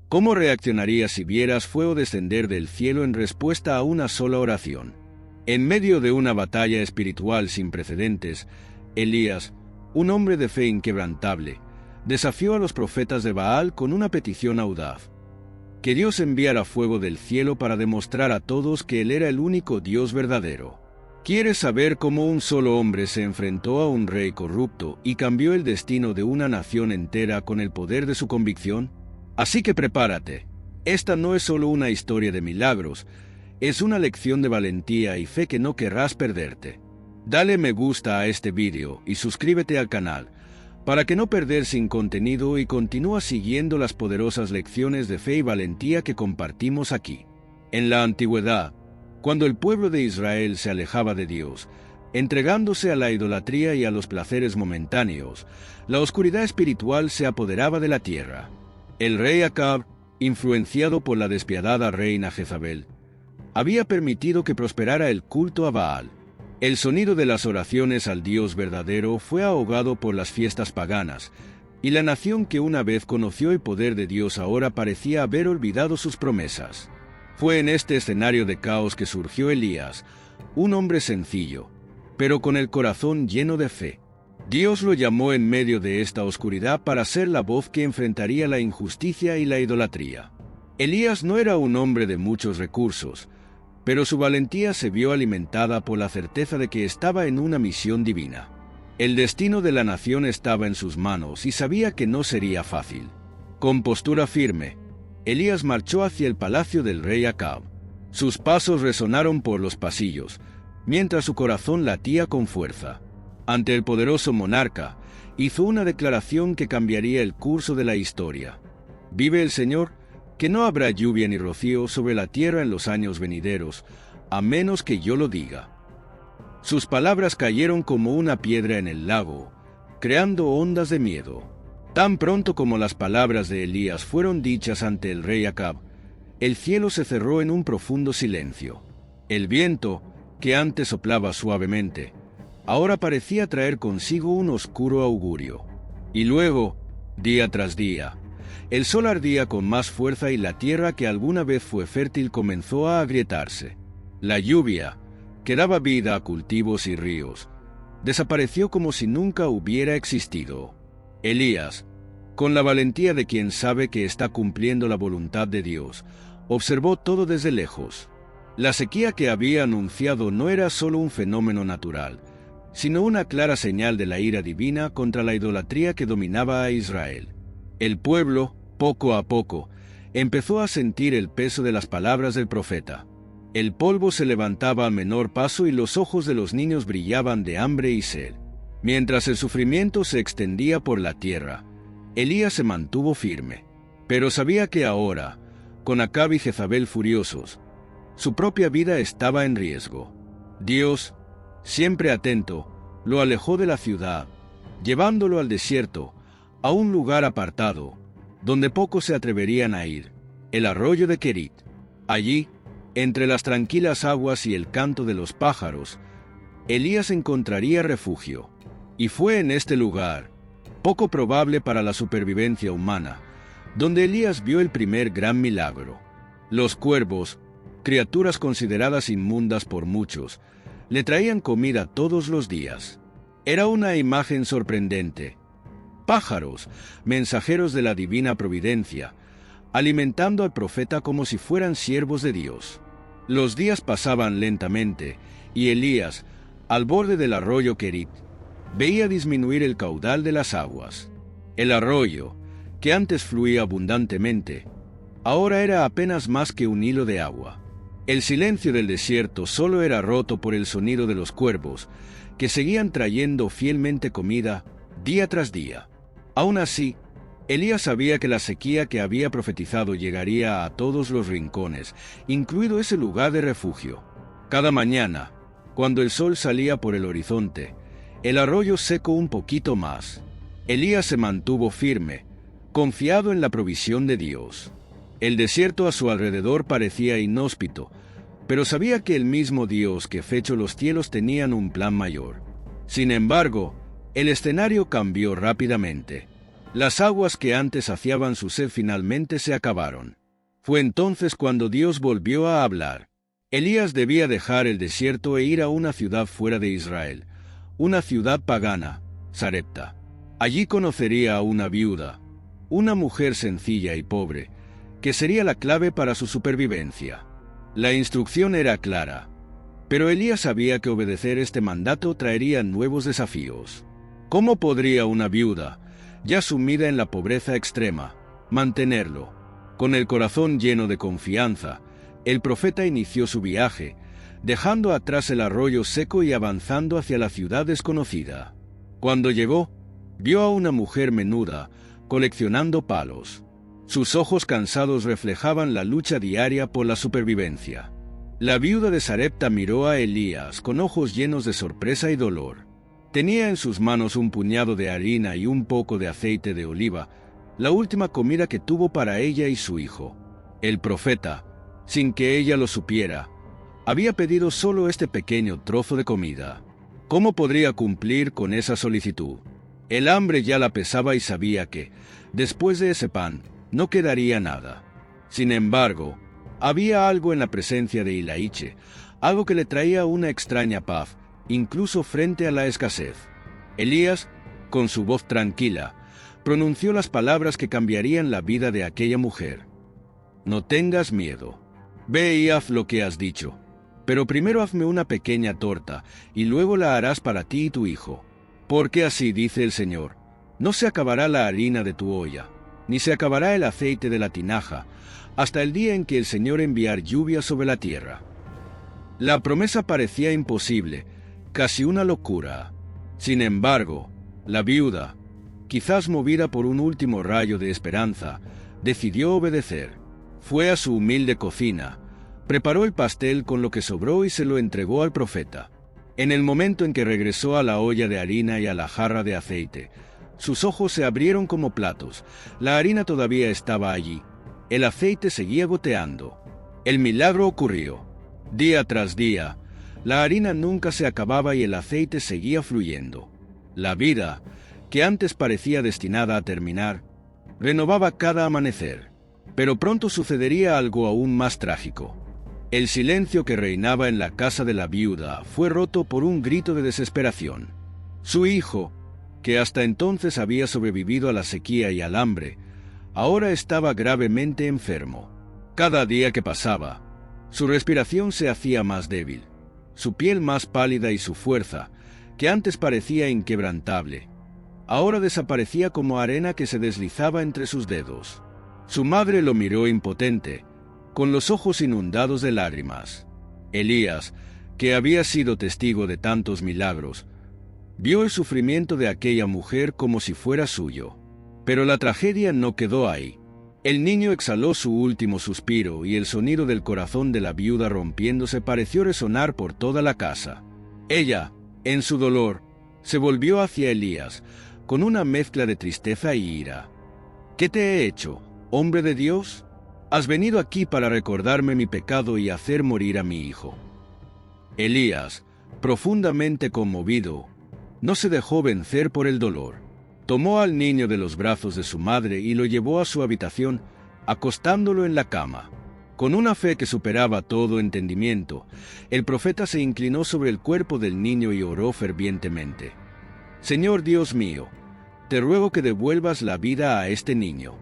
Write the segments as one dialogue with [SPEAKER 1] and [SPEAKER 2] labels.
[SPEAKER 1] ¿Cómo reaccionarías si vieras fuego descender del cielo en respuesta a una sola oración? En medio de una batalla espiritual sin precedentes, Elías, un hombre de fe inquebrantable, desafió a los profetas de Baal con una petición audaz: que Dios enviara fuego del cielo para demostrar a todos que Él era el único Dios verdadero. ¿Quieres saber cómo un solo hombre se enfrentó a un rey corrupto y cambió el destino de una nación entera con el poder de su convicción? Así que prepárate. Esta no es solo una historia de milagros, es una lección de valentía y fe que no querrás perderte. Dale me gusta a este vídeo y suscríbete al canal, para que no perder sin contenido, y continúa siguiendo las poderosas lecciones de fe y valentía que compartimos aquí. En la antigüedad, cuando el pueblo de Israel se alejaba de Dios, entregándose a la idolatría y a los placeres momentáneos, la oscuridad espiritual se apoderaba de la tierra. El rey Acab, influenciado por la despiadada reina Jezabel, había permitido que prosperara el culto a Baal. El sonido de las oraciones al Dios verdadero fue ahogado por las fiestas paganas, y la nación que una vez conoció el poder de Dios ahora parecía haber olvidado sus promesas. Fue en este escenario de caos que surgió Elías, un hombre sencillo, pero con el corazón lleno de fe. Dios lo llamó en medio de esta oscuridad para ser la voz que enfrentaría la injusticia y la idolatría. Elías no era un hombre de muchos recursos, pero su valentía se vio alimentada por la certeza de que estaba en una misión divina. El destino de la nación estaba en sus manos y sabía que no sería fácil. Con postura firme, Elías marchó hacia el palacio del rey Acab. Sus pasos resonaron por los pasillos, mientras su corazón latía con fuerza. Ante el poderoso monarca, hizo una declaración que cambiaría el curso de la historia. Vive el Señor, que no habrá lluvia ni rocío sobre la tierra en los años venideros, a menos que yo lo diga. Sus palabras cayeron como una piedra en el lago, creando ondas de miedo. Tan pronto como las palabras de Elías fueron dichas ante el rey Acab, el cielo se cerró en un profundo silencio. El viento, que antes soplaba suavemente, ahora parecía traer consigo un oscuro augurio. Y luego, día tras día, el sol ardía con más fuerza y la tierra que alguna vez fue fértil comenzó a agrietarse. La lluvia, que daba vida a cultivos y ríos, desapareció como si nunca hubiera existido. Elías, con la valentía de quien sabe que está cumpliendo la voluntad de Dios, observó todo desde lejos. La sequía que había anunciado no era solo un fenómeno natural, sino una clara señal de la ira divina contra la idolatría que dominaba a Israel. El pueblo, poco a poco, empezó a sentir el peso de las palabras del profeta. El polvo se levantaba a menor paso y los ojos de los niños brillaban de hambre y sed. Mientras el sufrimiento se extendía por la tierra, Elías se mantuvo firme. Pero sabía que ahora, con Acab y Jezabel furiosos, su propia vida estaba en riesgo. Dios, siempre atento, lo alejó de la ciudad, llevándolo al desierto, a un lugar apartado, donde pocos se atreverían a ir, el arroyo de Kerit. Allí, entre las tranquilas aguas y el canto de los pájaros, Elías encontraría refugio. Y fue en este lugar, poco probable para la supervivencia humana, donde Elías vio el primer gran milagro. Los cuervos, criaturas consideradas inmundas por muchos, le traían comida todos los días. Era una imagen sorprendente. Pájaros, mensajeros de la divina providencia, alimentando al profeta como si fueran siervos de Dios. Los días pasaban lentamente, y Elías, al borde del arroyo Kerit, veía disminuir el caudal de las aguas. El arroyo, que antes fluía abundantemente, ahora era apenas más que un hilo de agua. El silencio del desierto solo era roto por el sonido de los cuervos, que seguían trayendo fielmente comida día tras día. Aún así, Elías sabía que la sequía que había profetizado llegaría a todos los rincones, incluido ese lugar de refugio. Cada mañana, cuando el sol salía por el horizonte, el arroyo secó un poquito más. Elías se mantuvo firme, confiado en la provisión de Dios. El desierto a su alrededor parecía inhóspito, pero sabía que el mismo Dios que fechó los cielos tenía un plan mayor. Sin embargo, el escenario cambió rápidamente. Las aguas que antes saciaban su sed finalmente se acabaron. Fue entonces cuando Dios volvió a hablar. Elías debía dejar el desierto e ir a una ciudad fuera de Israel, una ciudad pagana, Sarepta. Allí conocería a una viuda, una mujer sencilla y pobre, que sería la clave para su supervivencia. La instrucción era clara, pero Elías sabía que obedecer este mandato traería nuevos desafíos. ¿Cómo podría una viuda, ya sumida en la pobreza extrema, mantenerlo? Con el corazón lleno de confianza, el profeta inició su viaje, dejando atrás el arroyo seco y avanzando hacia la ciudad desconocida. Cuando llegó, vio a una mujer menuda, coleccionando palos. Sus ojos cansados reflejaban la lucha diaria por la supervivencia. La viuda de Sarepta miró a Elías con ojos llenos de sorpresa y dolor. Tenía en sus manos un puñado de harina y un poco de aceite de oliva, la última comida que tuvo para ella y su hijo. El profeta, sin que ella lo supiera, había pedido solo este pequeño trozo de comida. ¿Cómo podría cumplir con esa solicitud? El hambre ya la pesaba y sabía que, después de ese pan, no quedaría nada. Sin embargo, había algo en la presencia de Ilaiche, algo que le traía una extraña paz, incluso frente a la escasez. Elías, con su voz tranquila, pronunció las palabras que cambiarían la vida de aquella mujer. No tengas miedo. Ve y haz lo que has dicho. Pero primero hazme una pequeña torta, y luego la harás para ti y tu hijo. Porque así dice el Señor, no se acabará la harina de tu olla, ni se acabará el aceite de la tinaja, hasta el día en que el Señor enviar lluvia sobre la tierra. La promesa parecía imposible, casi una locura. Sin embargo, la viuda, quizás movida por un último rayo de esperanza, decidió obedecer. Fue a su humilde cocina, preparó el pastel con lo que sobró y se lo entregó al profeta. En el momento en que regresó a la olla de harina y a la jarra de aceite, sus ojos se abrieron como platos. La harina todavía estaba allí. El aceite seguía goteando. El milagro ocurrió. Día tras día, la harina nunca se acababa y el aceite seguía fluyendo. La vida, que antes parecía destinada a terminar, renovaba cada amanecer. Pero pronto sucedería algo aún más trágico. El silencio que reinaba en la casa de la viuda fue roto por un grito de desesperación. Su hijo, que hasta entonces había sobrevivido a la sequía y al hambre, ahora estaba gravemente enfermo. Cada día que pasaba, su respiración se hacía más débil, su piel más pálida y su fuerza, que antes parecía inquebrantable, ahora desaparecía como arena que se deslizaba entre sus dedos. Su madre lo miró impotente, con los ojos inundados de lágrimas. Elías, que había sido testigo de tantos milagros, vio el sufrimiento de aquella mujer como si fuera suyo. Pero la tragedia no quedó ahí. El niño exhaló su último suspiro y el sonido del corazón de la viuda rompiéndose pareció resonar por toda la casa. Ella, en su dolor, se volvió hacia Elías, con una mezcla de tristeza y ira. ¿Qué te he hecho, hombre de Dios? Has venido aquí para recordarme mi pecado y hacer morir a mi hijo. Elías, profundamente conmovido, no se dejó vencer por el dolor. Tomó al niño de los brazos de su madre y lo llevó a su habitación, acostándolo en la cama. Con una fe que superaba todo entendimiento, el profeta se inclinó sobre el cuerpo del niño y oró fervientemente. Señor Dios mío, te ruego que devuelvas la vida a este niño.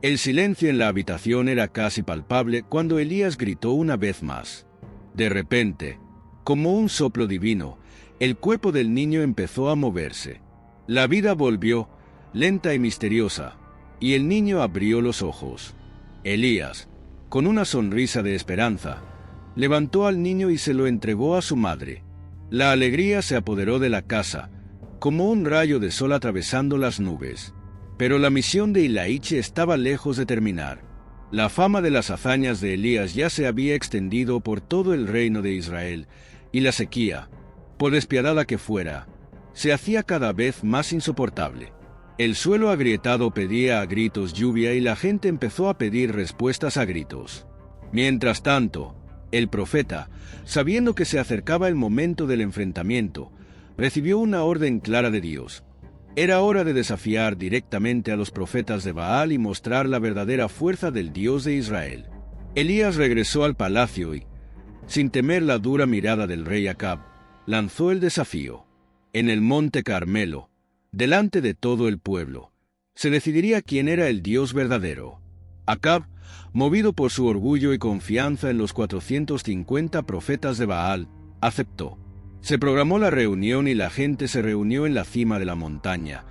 [SPEAKER 1] El silencio en la habitación era casi palpable cuando Elías gritó una vez más. De repente, como un soplo divino, el cuerpo del niño empezó a moverse. La vida volvió, lenta y misteriosa, y el niño abrió los ojos. Elías, con una sonrisa de esperanza, levantó al niño y se lo entregó a su madre. La alegría se apoderó de la casa, como un rayo de sol atravesando las nubes. Pero la misión de Ilaiche estaba lejos de terminar. La fama de las hazañas de Elías ya se había extendido por todo el reino de Israel, y la sequía, por despiadada que fuera, se hacía cada vez más insoportable. El suelo agrietado pedía a gritos lluvia y la gente empezó a pedir respuestas a gritos. Mientras tanto, el profeta, sabiendo que se acercaba el momento del enfrentamiento, recibió una orden clara de Dios. Era hora de desafiar directamente a los profetas de Baal y mostrar la verdadera fuerza del Dios de Israel. Elías regresó al palacio y, sin temer la dura mirada del rey Acab, lanzó el desafío. En el monte Carmelo, delante de todo el pueblo, se decidiría quién era el Dios verdadero. Acab, movido por su orgullo y confianza en los 450 profetas de Baal, aceptó. Se programó la reunión y la gente se reunió en la cima de la montaña,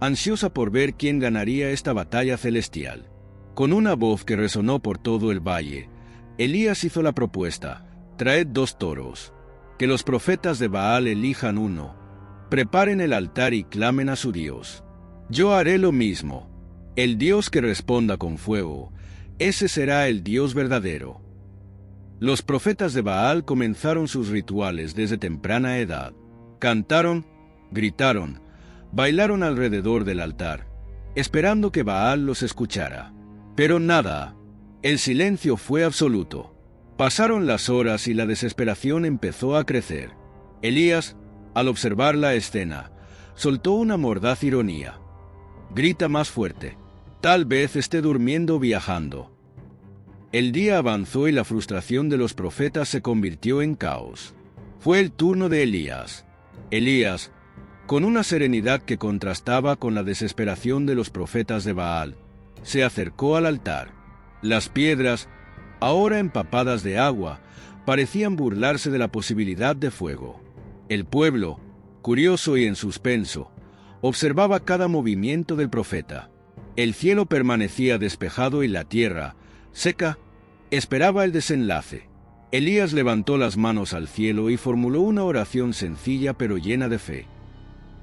[SPEAKER 1] ansiosa por ver quién ganaría esta batalla celestial. Con una voz que resonó por todo el valle, Elías hizo la propuesta: traed 2 toros, que los profetas de Baal elijan uno, preparen el altar y clamen a su Dios. Yo haré lo mismo. El Dios que responda con fuego, ese será el Dios verdadero. Los profetas de Baal comenzaron sus rituales desde temprana edad. Cantaron, gritaron, bailaron alrededor del altar, esperando que Baal los escuchara. Pero nada. El silencio fue absoluto. Pasaron las horas y la desesperación empezó a crecer. Elías, al observar la escena, soltó una mordaz ironía. Grita más fuerte. Tal vez esté durmiendo o viajando. El día avanzó y la frustración de los profetas se convirtió en caos. Fue el turno de Elías. Elías, con una serenidad que contrastaba con la desesperación de los profetas de Baal, se acercó al altar. Las piedras, ahora empapadas de agua, parecían burlarse de la posibilidad de fuego. El pueblo, curioso y en suspenso, observaba cada movimiento del profeta. El cielo permanecía despejado y la tierra, seca, esperaba el desenlace. Elías levantó las manos al cielo y formuló una oración sencilla pero llena de fe.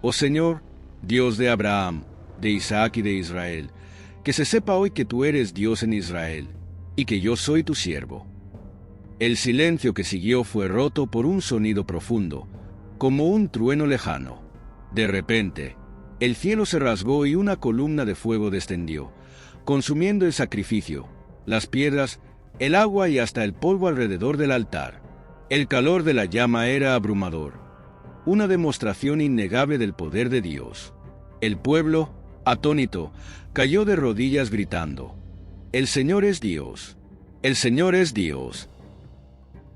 [SPEAKER 1] Oh Señor, Dios de Abraham, de Isaac y de Israel, que se sepa hoy que tú eres Dios en Israel, y que yo soy tu siervo. El silencio que siguió fue roto por un sonido profundo, como un trueno lejano. De repente, el cielo se rasgó y una columna de fuego descendió, consumiendo el sacrificio, las piedras, el agua y hasta el polvo alrededor del altar. El calor de la llama era abrumador, una demostración innegable del poder de Dios. El pueblo, atónito, cayó de rodillas gritando: «El Señor es Dios, el Señor es Dios».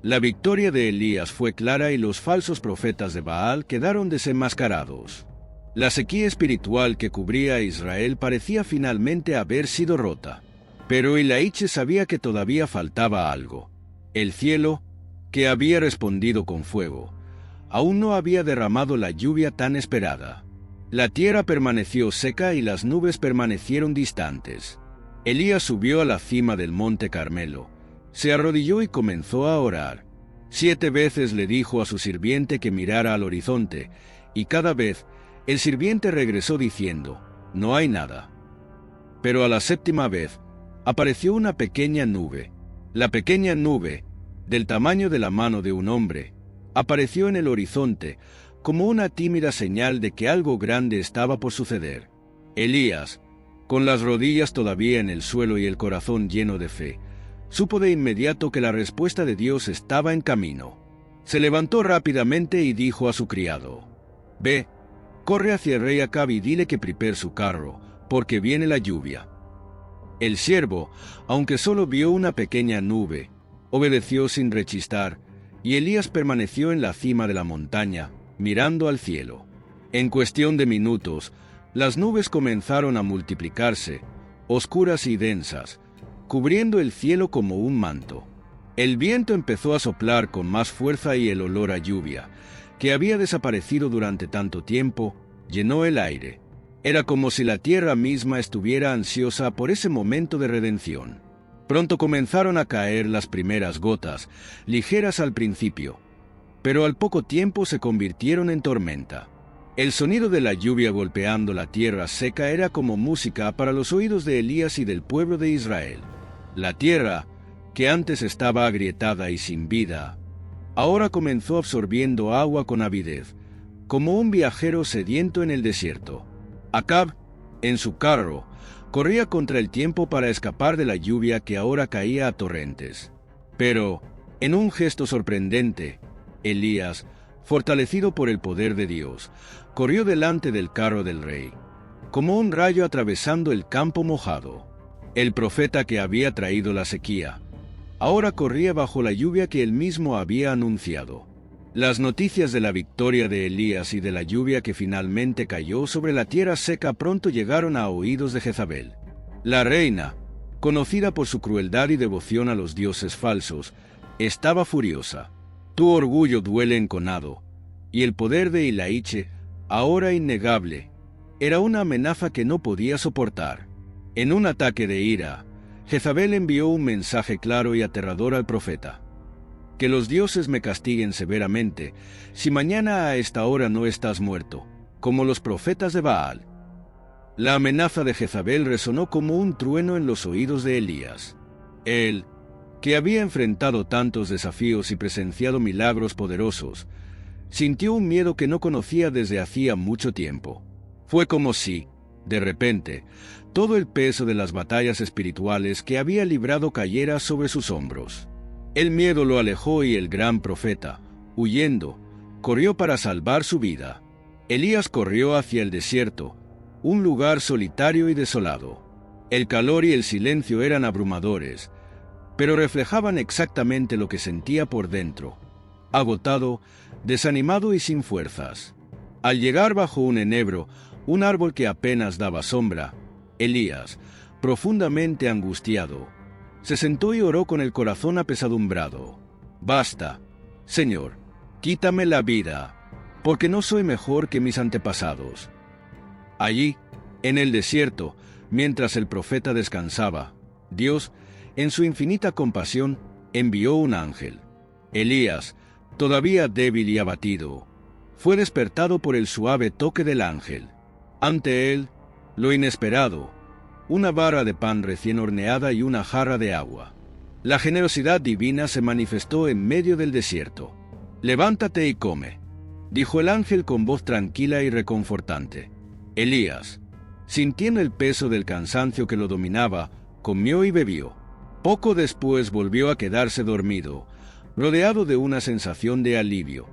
[SPEAKER 1] La victoria de Elías fue clara y los falsos profetas de Baal quedaron desenmascarados. La sequía espiritual que cubría a Israel parecía finalmente haber sido rota. Pero Elaiche sabía que todavía faltaba algo. El cielo, que había respondido con fuego, aún no había derramado la lluvia tan esperada. La tierra permaneció seca y las nubes permanecieron distantes. Elías subió a la cima del monte Carmelo, se arrodilló y comenzó a orar. 7 veces le dijo a su sirviente que mirara al horizonte, y cada vez el sirviente regresó diciendo: «No hay nada». Pero a la 7ª vez, apareció una pequeña nube. La pequeña nube, del tamaño de la mano de un hombre, apareció en el horizonte como una tímida señal de que algo grande estaba por suceder. Elías, con las rodillas todavía en el suelo y el corazón lleno de fe, supo de inmediato que la respuesta de Dios estaba en camino. Se levantó rápidamente y dijo a su criado: «Ve, corre hacia el rey Acab y dile que prepare su carro, porque viene la lluvia». El siervo, aunque solo vio una pequeña nube, obedeció sin rechistar, y Elías permaneció en la cima de la montaña, mirando al cielo. En cuestión de minutos, las nubes comenzaron a multiplicarse, oscuras y densas, cubriendo el cielo como un manto. El viento empezó a soplar con más fuerza y el olor a lluvia, que había desaparecido durante tanto tiempo, llenó el aire. Era como si la tierra misma estuviera ansiosa por ese momento de redención. Pronto comenzaron a caer las primeras gotas, ligeras al principio, pero al poco tiempo se convirtieron en tormenta. El sonido de la lluvia golpeando la tierra seca era como música para los oídos de Elías y del pueblo de Israel. La tierra, que antes estaba agrietada y sin vida, ahora comenzó absorbiendo agua con avidez, como un viajero sediento en el desierto. Acab, en su carro, corría contra el tiempo para escapar de la lluvia que ahora caía a torrentes. Pero, en un gesto sorprendente, Elías fortalecido por el poder de Dios, corrió delante del carro del rey, como un rayo atravesando el campo mojado. El profeta que había traído la sequía, ahora corría bajo la lluvia que él mismo había anunciado. Las noticias de la victoria de Elías y de la lluvia que finalmente cayó sobre la tierra seca pronto llegaron a oídos de Jezabel. La reina, conocida por su crueldad y devoción a los dioses falsos, estaba furiosa. Tu orgullo duele enconado, y el poder de Ilaiche, ahora innegable, era una amenaza que no podía soportar. En un ataque de ira, Jezabel envió un mensaje claro y aterrador al profeta. Que los dioses me castiguen severamente, si mañana a esta hora no estás muerto, como los profetas de Baal. La amenaza de Jezabel resonó como un trueno en los oídos de Elías. Él, que había enfrentado tantos desafíos y presenciado milagros poderosos, sintió un miedo que no conocía desde hacía mucho tiempo. Fue como si, de repente, todo el peso de las batallas espirituales que había librado cayera sobre sus hombros. El miedo lo alejó y el gran profeta, huyendo, corrió para salvar su vida. Elías corrió hacia el desierto, un lugar solitario y desolado. El calor y el silencio eran abrumadores, pero reflejaban exactamente lo que sentía por dentro, agotado, desanimado y sin fuerzas. Al llegar bajo un enebro, un árbol que apenas daba sombra, Elías, profundamente angustiado, se sentó y oró con el corazón apesadumbrado. Basta, Señor, quítame la vida, porque no soy mejor que mis antepasados. Allí, en el desierto, mientras el profeta descansaba, Dios, en su infinita compasión, envió un ángel. Elías, todavía débil y abatido, fue despertado por el suave toque del ángel. Ante él, lo inesperado, una vara de pan recién horneada y una jarra de agua. La generosidad divina se manifestó en medio del desierto. «Levántate y come», dijo el ángel con voz tranquila y reconfortante. Elías, sintiendo el peso del cansancio que lo dominaba, comió y bebió. Poco después volvió a quedarse dormido, rodeado de una sensación de alivio,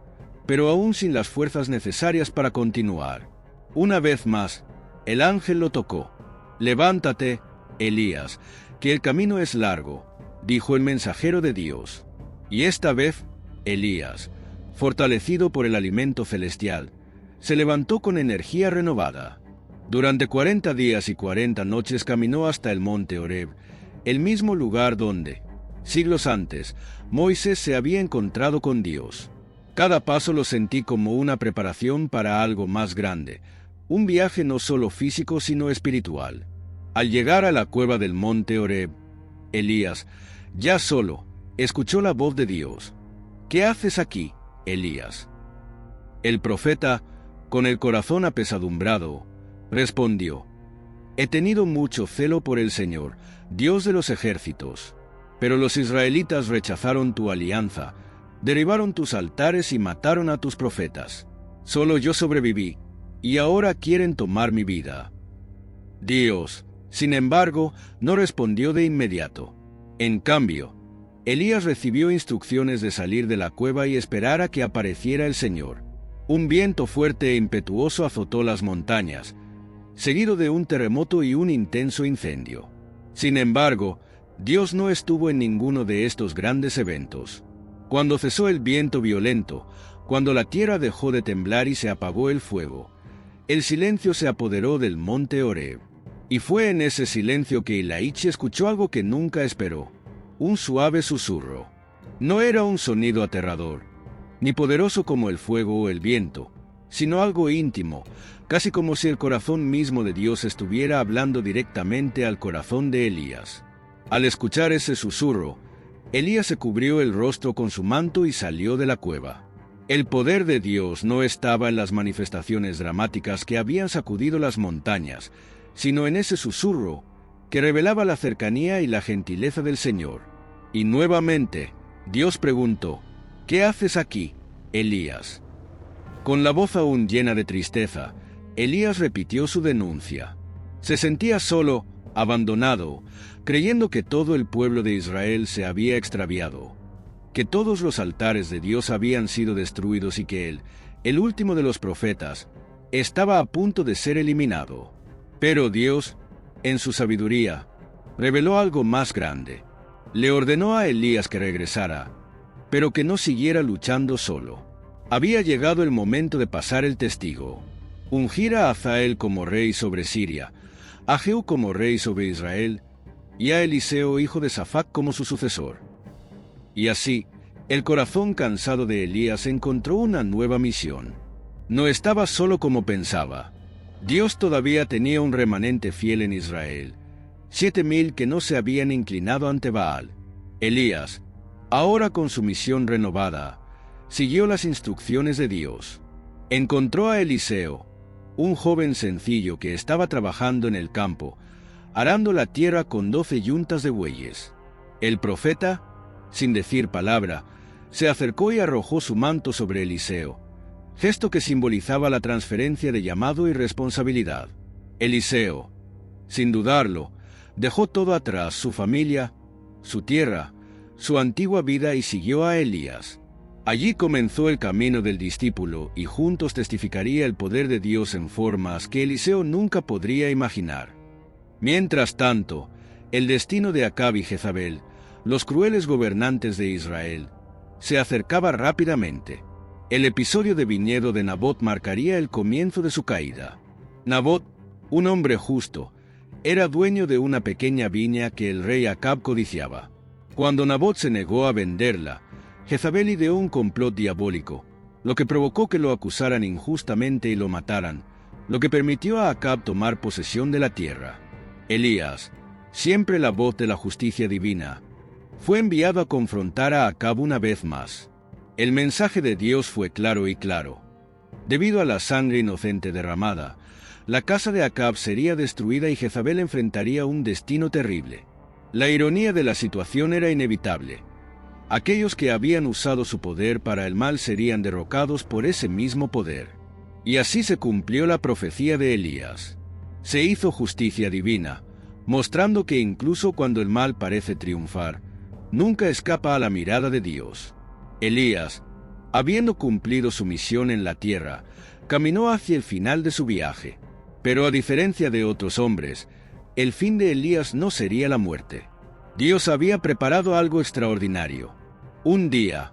[SPEAKER 1] pero aún sin las fuerzas necesarias para continuar. Una vez más, el ángel lo tocó. «Levántate, Elías, que el camino es largo», dijo el mensajero de Dios. Y esta vez, Elías, fortalecido por el alimento celestial, se levantó con energía renovada. Durante 40 días y 40 noches caminó hasta el monte Horeb, el mismo lugar donde, siglos antes, Moisés se había encontrado con Dios. Cada paso lo sentí como una preparación para algo más grande, un viaje no solo físico sino espiritual. Al llegar a la cueva del monte Horeb, Elías, ya solo, escuchó la voz de Dios. «¿Qué haces aquí, Elías?» El profeta, con el corazón apesadumbrado, respondió: «He tenido mucho celo por el Señor, Dios de los ejércitos, pero los israelitas rechazaron tu alianza, derribaron tus altares y mataron a tus profetas. Solo yo sobreviví, y ahora quieren tomar mi vida». Dios, sin embargo, no respondió de inmediato. En cambio, Elías recibió instrucciones de salir de la cueva y esperar a que apareciera el Señor. Un viento fuerte e impetuoso azotó las montañas, seguido de un terremoto y un intenso incendio. Sin embargo, Dios no estuvo en ninguno de estos grandes eventos. Cuando cesó el viento violento, cuando la tierra dejó de temblar y se apagó el fuego, el silencio se apoderó del monte Horeb. Y fue en ese silencio que Ilaiche escuchó algo que nunca esperó: un suave susurro. No era un sonido aterrador, ni poderoso como el fuego o el viento, sino algo íntimo, casi como si el corazón mismo de Dios estuviera hablando directamente al corazón de Elías. Al escuchar ese susurro, Elías se cubrió el rostro con su manto y salió de la cueva. El poder de Dios no estaba en las manifestaciones dramáticas que habían sacudido las montañas, sino en ese susurro que revelaba la cercanía y la gentileza del Señor. Y nuevamente, Dios preguntó: «¿Qué haces aquí, Elías?» Con la voz aún llena de tristeza, Elías repitió su denuncia. Se sentía solo, abandonado, creyendo que todo el pueblo de Israel se había extraviado. que todos los altares de Dios habían sido destruidos y que él, el último de los profetas, estaba a punto de ser eliminado. Pero Dios, en su sabiduría, reveló algo más grande. Le ordenó a Elías que regresara, pero que no siguiera luchando solo. Había llegado el momento de pasar el testigo. Ungir a Hazael como rey sobre Siria, a Jehú como rey sobre Israel, y a Eliseo hijo de Safac como su sucesor. Y así, el corazón cansado de Elías encontró una nueva misión. No estaba solo como pensaba. Dios todavía tenía un remanente fiel en Israel, 7,000 que no se habían inclinado ante Baal. Elías, ahora con su misión renovada, siguió las instrucciones de Dios. Encontró a Eliseo, un joven sencillo que estaba trabajando en el campo, arando la tierra con 12 yuntas de bueyes. El profeta, sin decir palabra, se acercó y arrojó su manto sobre Eliseo, gesto que simbolizaba la transferencia de llamado y responsabilidad. Eliseo, sin dudarlo, dejó todo atrás, su familia, su tierra, su antigua vida y siguió a Elías. Allí comenzó el camino del discípulo y juntos testificaría el poder de Dios en formas que Eliseo nunca podría imaginar. Mientras tanto, el destino de Acab y Jezabel, los crueles gobernantes de Israel, se acercaba rápidamente. El episodio de viñedo de Nabot marcaría el comienzo de su caída. Nabot, un hombre justo, era dueño de una pequeña viña que el rey Acab codiciaba. Cuando Nabot se negó a venderla, Jezabel ideó un complot diabólico, lo que provocó que lo acusaran injustamente y lo mataran, lo que permitió a Acab tomar posesión de la tierra. Elías, siempre la voz de la justicia divina, fue enviado a confrontar a Acab una vez más. El mensaje de Dios fue claro y claro. Debido a la sangre inocente derramada, la casa de Acab sería destruida y Jezabel enfrentaría un destino terrible. La ironía de la situación era inevitable. Aquellos que habían usado su poder para el mal serían derrocados por ese mismo poder. Y así se cumplió la profecía de Elías. Se hizo justicia divina, mostrando que incluso cuando el mal parece triunfar, nunca escapa a la mirada de Dios. Elías, habiendo cumplido su misión en la tierra, caminó hacia el final de su viaje. Pero a diferencia de otros hombres, el fin de Elías no sería la muerte. Dios había preparado algo extraordinario. Un día,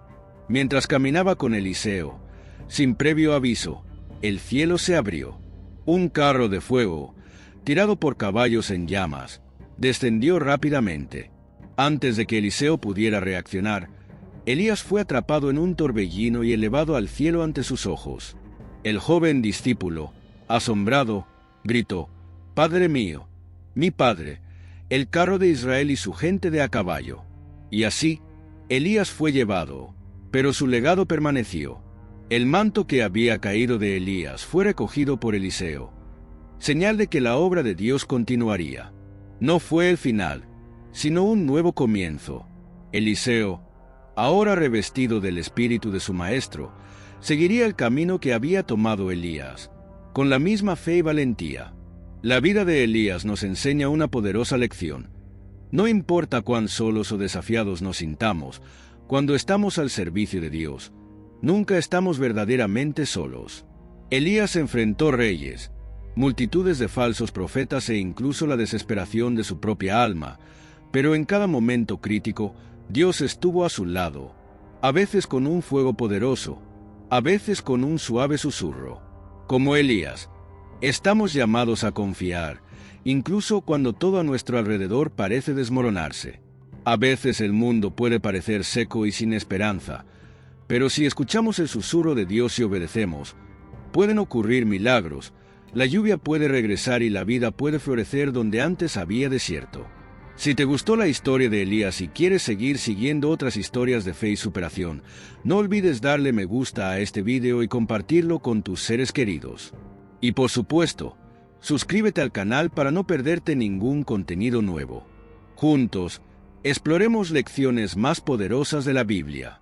[SPEAKER 1] mientras caminaba con Eliseo, sin previo aviso, el cielo se abrió. Un carro de fuego, tirado por caballos en llamas, descendió rápidamente. Antes de que Eliseo pudiera reaccionar, Elías fue atrapado en un torbellino y elevado al cielo ante sus ojos. El joven discípulo, asombrado, gritó: «Padre mío, mi padre, el carro de Israel y su gente de a caballo». Y así, Elías fue llevado, pero su legado permaneció. El manto que había caído de Elías fue recogido por Eliseo, señal de que la obra de Dios continuaría. No fue el final, sino un nuevo comienzo. Eliseo, ahora revestido del espíritu de su maestro, seguiría el camino que había tomado Elías, con la misma fe y valentía. La vida de Elías nos enseña una poderosa lección. No importa cuán solos o desafiados nos sintamos, cuando estamos al servicio de Dios, nunca estamos verdaderamente solos. Elías enfrentó reyes, multitudes de falsos profetas e incluso la desesperación de su propia alma, pero en cada momento crítico, Dios estuvo a su lado, a veces con un fuego poderoso, a veces con un suave susurro. Como Elías, estamos llamados a confiar, incluso cuando todo a nuestro alrededor parece desmoronarse. A veces el mundo puede parecer seco y sin esperanza, pero si escuchamos el susurro de Dios y obedecemos, pueden ocurrir milagros, la lluvia puede regresar y la vida puede florecer donde antes había desierto. Si te gustó la historia de Elías y quieres seguir siguiendo otras historias de fe y superación, no olvides darle me gusta a este video y compartirlo con tus seres queridos. Y por supuesto, suscríbete al canal para no perderte ningún contenido nuevo. Juntos, exploremos lecciones más poderosas de la Biblia.